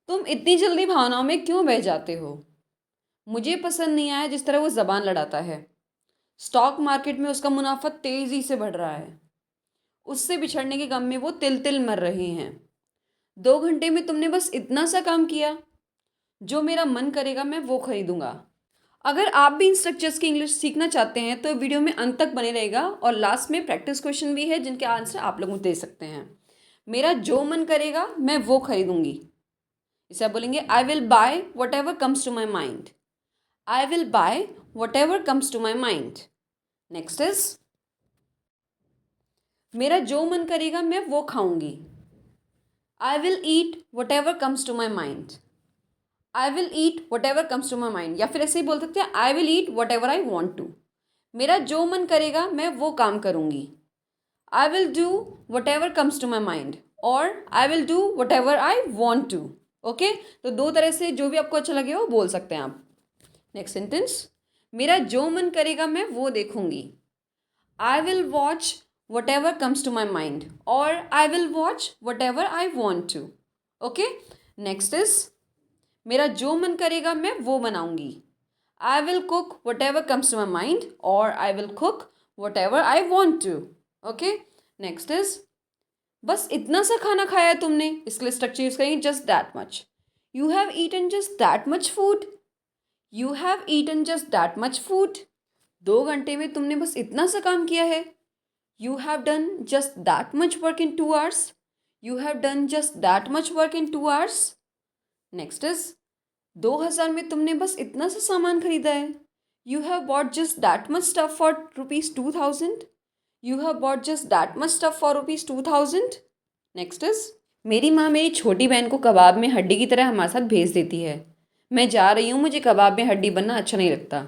तुम इतनी जल्दी भावनाओं में क्यों बह जाते हो? मुझे पसंद नहीं आया जिस तरह वो ज़बान लड़ाता है। स्टॉक मार्केट में उसका मुनाफा तेज़ी से बढ़ रहा है। उससे बिछड़ने के गम में वो तिल-तिल मर रहे हैं। 2 घंटे में तुमने बस इतना सा काम किया। जो मेरा मन करेगा मैं वो खरीदूँगा। अगर आप भी इन स्ट्रक्चर्स की इंग्लिश सीखना चाहते हैं तो वीडियो में अंत तक बने रहेगा और लास्ट में प्रैक्टिस क्वेश्चन भी है जिनके आंसर आप लोग मुझे दे सकते हैं। मेरा जो मन करेगा मैं वो खरीदूँगी। इसे आप बोलेंगे I will buy whatever comes to my mind. I will buy whatever comes to my mind. Next is मेरा जो मन करेगा मैं वो खाऊंगी। I will eat whatever comes to my mind. I will eat whatever comes to my mind, या फिर ऐसे ही बोल सकते हैं I will eat whatever I want to. मेरा जो मन करेगा मैं वो काम करूंगी। I will do whatever comes to my mind और I will do whatever I want to. Okay, तो दो तरह से जो भी आपको अच्छा लगे वो बोल सकते हैं आप। नेक्स्ट सेंटेंस, मेरा जो मन करेगा मैं वो देखूंगी। I will watch whatever comes to my mind और I will watch whatever I want to. Okay, next is मेरा जो मन करेगा मैं वो बनाऊंगी। I will cook whatever comes to my mind और I will cook whatever I want to. Okay, next is बस इतना सा खाना खाया है तुमने, इसके लिए स्ट्रक्चर यूज करेंगे just that much. You have eaten just that much food. You have eaten just that much food. 2 घंटे में तुमने बस इतना सा काम किया है। You have done just that much work in 2 hours. You have done just that much work in 2 hours. Next is 2000 में तुमने बस इतना सा सामान खरीदा है। You have bought just that much stuff for ₹2000। You have bought just that much stuff for ₹2000। Next is मेरी माँ मेरी छोटी बहन को कबाब में हड्डी की तरह हमारे साथ भेज देती है। मैं जा रही हूँ, मुझे कबाब में हड्डी बनना अच्छा नहीं लगता।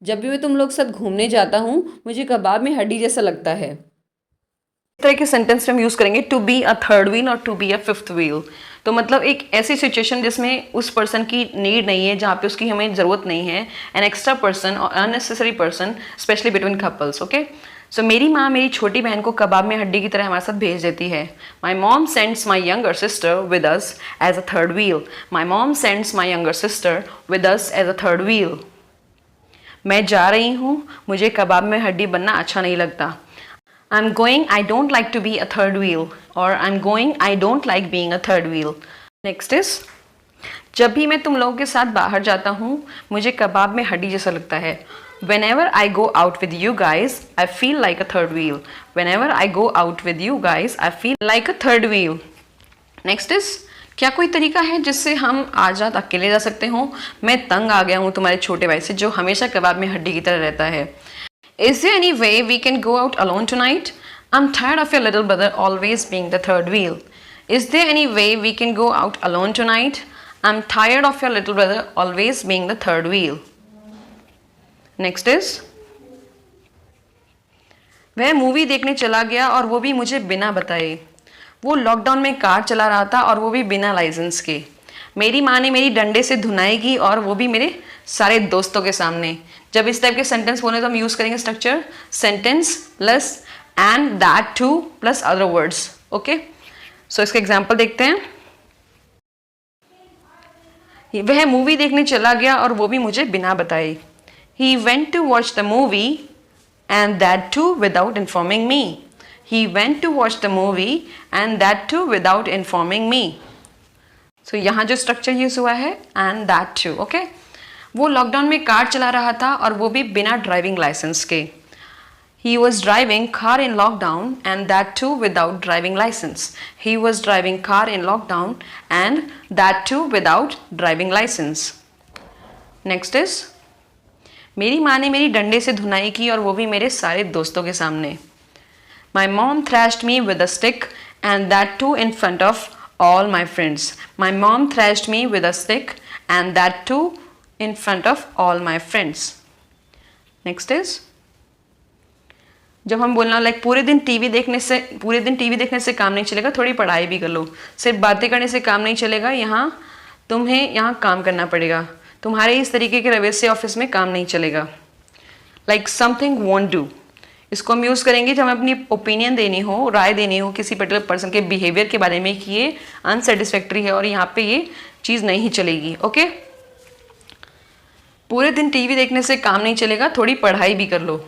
जब भी मैं तुम लोग साथ घूमने जाता हूँ मुझे कबाब में हड्डी जैसा लगता है। इस तरह के सेंटेंस हम यूज करेंगे to be a third wheel और to be a fifth wheel. तो मतलब एक ऐसी सिचुएशन जिसमें उस पर्सन की नीड नहीं है, जहाँ पे उसकी हमें ज़रूरत नहीं है, एन एक्स्ट्रा पर्सन और unnecessary person, especially between couples. Okay, so मेरी माँ मेरी छोटी बहन को कबाब में हड्डी की तरह हमारे साथ भेज देती है। My mom sends my younger sister with us as a third wheel. My mom sends my younger sister with us as a third wheel. मैं जा रही हूँ, मुझे कबाब में हड्डी बनना अच्छा नहीं लगता। I'm going, I don't like to be a third wheel, or I'm going, I don't like being a third wheel. Next is जब भी मैं तुम लोगों के साथ बाहर जाता हूँ मुझे कबाब में हड्डी जैसा लगता है। Whenever I go out with you guys, I feel like a third wheel. Whenever I go out with you guys, I feel like a third wheel. Next is क्या कोई तरीका है जिससे हम आज रात अकेले जा सकते हो? मैं तंग आ गया हूँ तुम्हारे छोटे भाई से जो हमेशा कबाब में हड्डी की तरह रहता है। Is there any way we can go out alone tonight? I'm tired of your little brother always being the third wheel. Is there any way we can go out alone tonight? I'm tired of your little brother always being the third wheel. Next is वह movie देखने चला गया और वो भी मुझे बिना बताए। वो लॉकडाउन में कार चला रहा था और वो भी बिना लाइसेंस के। मेरी माँ ने मेरी डंडे से धुनाई की और वो भी मेरे सारे दोस्तों के सामने। जब इस टाइप के सेंटेंस बोले तो हम यूज करेंगे structure sentence plus and that to plus other words. Okay, so इसका एग्जाम्पल देखते हैं। वह मूवी देखने चला गया और वो भी मुझे बिना बताए। He went to watch the movie and that too without informing me. He went to watch the movie and that too without informing me. So यहाँ जो स्ट्रक्चर यूज हुआ है and that too, okay? वो lockdown में car चला रहा था और वो भी बिना ड्राइविंग लाइसेंस के। He was driving car in lockdown and that too without driving license. He was driving car in lockdown and that too without driving license. Next is मेरी माँ ने मेरी डंडे से धुनाई की और वो भी मेरे सारे दोस्तों के सामने। My mom thrashed me with a stick and that too in front of all my friends. My mom thrashed me with a stick and that too in front of all my friends. Next is जब हम बोलना like पूरे दिन TV देखने से काम नहीं चलेगा, थोड़ी पढ़ाई भी कर लो। सिर्फ बातें करने से काम नहीं चलेगा, तुम्हें यहाँ काम करना पड़ेगा। तुम्हारे इस तरीके के रवैये से ऑफिस में काम नहीं चलेगा। Like something won't do. इसको हम यूज़ करेंगे जब हमें अपनी ओपिनियन देनी हो, राय देनी हो किसी पर्टिकुलर पर्सन के बिहेवियर के बारे में कि ये अनसेटिस्फैक्ट्री है और यहाँ पे ये चीज़ नहीं चलेगी। ओके, पूरे दिन टीवी देखने से काम नहीं चलेगा, थोड़ी पढ़ाई भी कर लो।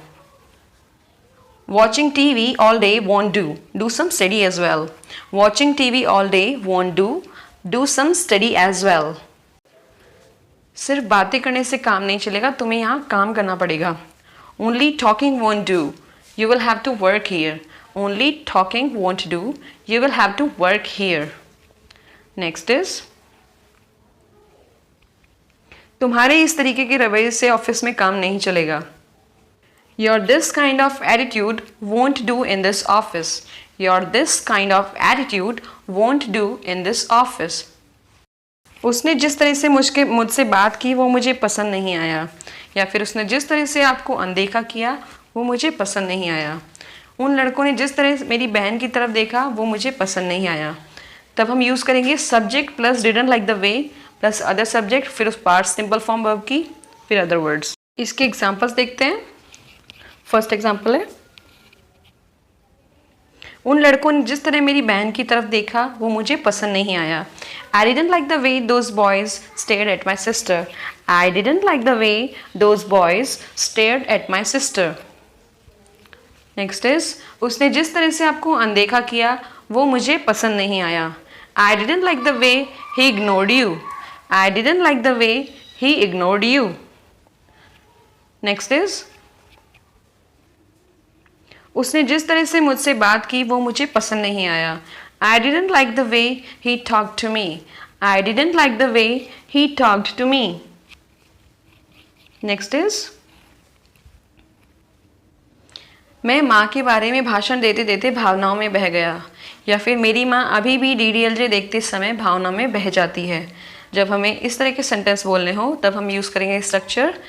Watching TV all day won't do. Do some study as well. Watching TV all day won't do. Do some study as well. सिर्फ बातें करने से काम नहीं चलेगा, तुम्हें यहाँ काम करना पड़ेगा। Only talking won't do. You will have to work here. Only talking won't do. You will have to work here. Next is तुम्हारे इस तरीके के रवैये से ऑफिस में काम नहीं चलेगा। Your this kind of attitude won't do in this office. Your this kind of attitude won't do in this office. उसने जिस तरह से मुझसे बात की वो मुझे पसंद नहीं आया, या फिर उसने जिस तरह से आपको अनदेखा किया वो मुझे पसंद नहीं आया। उन लड़कों ने जिस तरह मेरी बहन की तरफ देखा वो मुझे पसंद नहीं आया। तब हम यूज़ करेंगे subject plus didn't like the way plus other subject, फिर उस पार्ट सिंपल फॉर्म वर्ब की, फिर अदर वर्ड्स। इसके एग्जाम्पल्स देखते हैं। फर्स्ट एग्जाम्पल है, उन लड़कों ने जिस तरह मेरी बहन की तरफ देखा वो मुझे पसंद नहीं आया। I didn't like the way those boys stared at my sister. I didn't like the way those boys stared at my sister. Next is, उसने जिस तरह से आपको अनदेखा किया वो मुझे पसंद नहीं आया। I didn't like the way he ignored you. I didn't like the way he ignored you. Next is, उसने जिस तरह से मुझसे बात की वो मुझे पसंद नहीं आया। I didn't like the way he talked to me. I didn't like the way he talked to me. Next is, मैं माँ के बारे में भाषण देते देते भावनाओं में बह गया, या फिर मेरी माँ अभी भी DDLJ देखते समय भावनाओं में बह जाती है। जब हमें इस तरह के सेंटेंस बोलने हो तब हम यूज़ करेंगे structure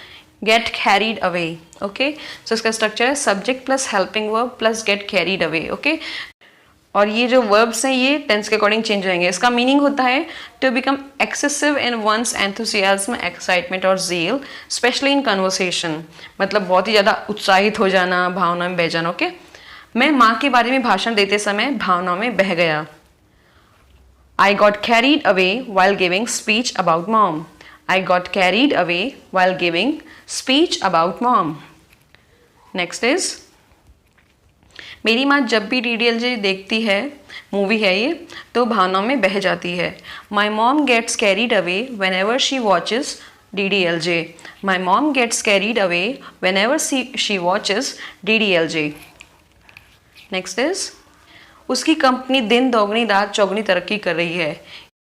get carried away. Okay, so इसका स्ट्रक्चर है subject plus helping verb plus get carried away. Okay, और ये जो वर्ब्स हैं ये टेंस के अकॉर्डिंग चेंज होंगे। इसका मीनिंग होता है to become excessive in one's enthusiasm, excitement और ज़ील, स्पेशली इन कन्वर्सेशन। मतलब बहुत ही ज़्यादा उत्साहित हो जाना, भावनाओं में बह जाना। ओके, मैं माँ के बारे में भाषण देते समय भावनाओं में बह गया। I got carried away while giving speech about mom. I got carried away while giving speech about mom. Next is, मेरी माँ जब भी DDLJ देखती है, मूवी है ये, तो भावनाओं में बह जाती है। My mom gets carried away whenever she watches DDLJ. My mom gets carried away whenever she watches DDLJ. Next is, उसकी कंपनी दिन दोगुनी रात चौगुनी तरक्की कर रही है।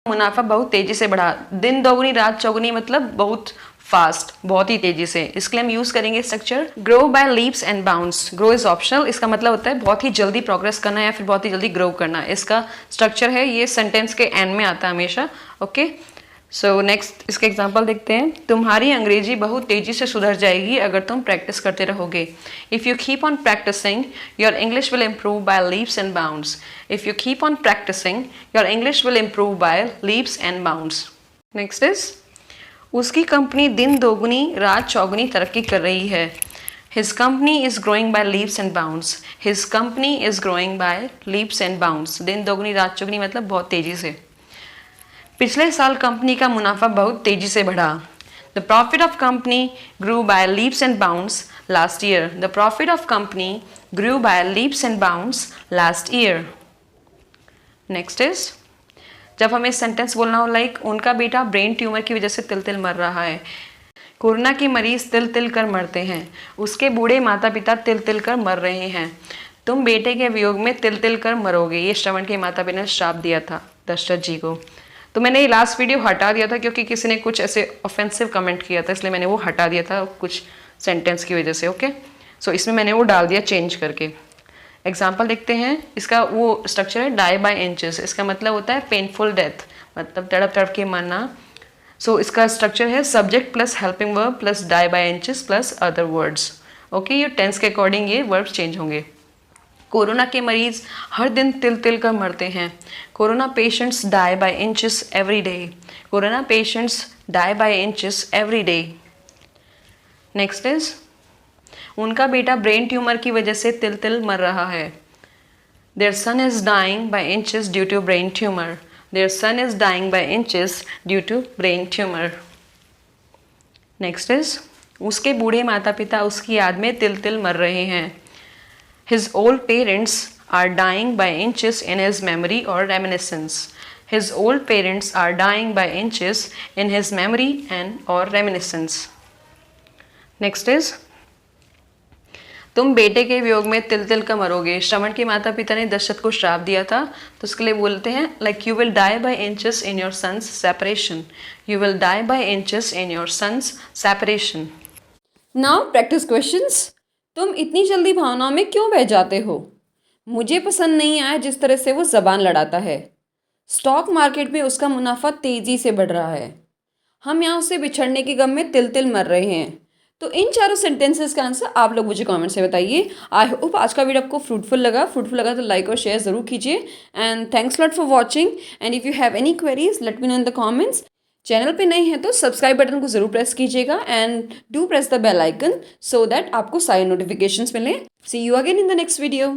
मुनाफा बहुत तेजी से बढ़ा। दिन दोगुनी रात चौगुनी मतलब बहुत फास्ट, बहुत ही तेजी से। इसके लिए हम यूज़ करेंगे structure grow by leaps and bounds. Grow is optional, इसका मतलब होता है बहुत ही जल्दी प्रोग्रेस करना या फिर बहुत ही जल्दी ग्रो करना। इसका स्ट्रक्चर है, ये सेंटेंस के एंड में आता है हमेशा। ओके, सो नेक्स्ट इसके एग्जांपल देखते हैं। तुम्हारी अंग्रेजी बहुत तेज़ी से सुधर जाएगी अगर तुम प्रैक्टिस करते रहोगे। If you keep on practicing your English will improve by leaps and bounds. If you keep on practicing your English will improve by leaps and bounds. Next is, उसकी कंपनी दिन दोगुनी रात चौगुनी तरक्की कर रही है। His company is growing by leaps and bounds. His company is growing by leaps and bounds. दिन दोगुनी रात चौगुनी मतलब बहुत तेज़ी से। पिछले साल कंपनी का मुनाफा बहुत तेजी से बढ़ा। The profit of company grew by leaps and bounds last year. The profit of company grew by leaps and bounds last year. Next is, जब हमें सेंटेंस बोलना हो लाइक उनका बेटा ब्रेन ट्यूमर की वजह से तिल तिल मर रहा है। कोरोना के मरीज तिल तिल कर मरते हैं। उसके बूढ़े माता पिता तिल तिल कर मर रहे हैं। तुम बेटे के वियोग में तिल तिल कर मरोगे। ये श्रवण के माता पिता ने श्राप दिया था दशरथ जी को। तो मैंने ये लास्ट वीडियो हटा दिया था क्योंकि किसी ने कुछ ऐसे ऑफेंसिव कमेंट किया था, इसलिए मैंने वो हटा दिया था कुछ सेंटेंस की वजह से। ओके, सो इसमें मैंने वो डाल दिया चेंज करके। एग्जाम्पल देखते हैं। इसका वो स्ट्रक्चर है डाई बाय इंचेस। इसका मतलब होता है पेनफुल डेथ, मतलब तड़प तड़प के मरना। सो इसका स्ट्रक्चर है subject plus helping verb plus die by inches plus other words. Okay, ये टेंस के अकॉर्डिंग ये वर्ब्स चेंज होंगे। कोरोना के मरीज हर दिन तिल तिल कर मरते हैं। Corona patients die by inches every day. Corona patients die by inches every day. Next is, उनका बेटा ब्रेन ट्यूमर की वजह से तिल तिल मर रहा है। Their son is dying by inches due to brain tumor. Their son is dying by inches due to brain tumor. Next is, उसके बूढ़े माता पिता उसकी याद में तिल तिल मर रहे हैं। His old parents are dying by inches in his memory or reminiscence. His old parents are dying by inches in his memory and or reminiscence. Next is, तुम बेटे के वियोग में तिल तिल का मरोगे। श्रवण के माता पिता ने दशरथ को श्राप दिया था, तो उसके लिए बोलते हैं like you will die by inches in your son's separation. You will die by inches in your son's separation. Now practice questions. तुम इतनी जल्दी भावनाओं में क्यों बह जाते हो? मुझे पसंद नहीं आया जिस तरह से वो जबान लड़ाता है। स्टॉक मार्केट में उसका मुनाफा तेजी से बढ़ रहा है। हम यहाँ उससे बिछड़ने के गम में तिल तिल मर रहे हैं। तो इन चारों सेंटेंसेस का आंसर आप लोग मुझे कमेंट से बताइए। आई होप आज का वीडियो आपको फ्रूटफुल लगा तो लाइक और शेयर ज़रूर कीजिए। And thanks lot for watching. And if you have any queries let me know in the comments. Channel पे नए हैं तो सब्सक्राइब बटन को ज़रूर प्रेस कीजिएगा and do press the bell icon so that आपको सारी नोटिफिकेशंस मिलें। See you again in the next video.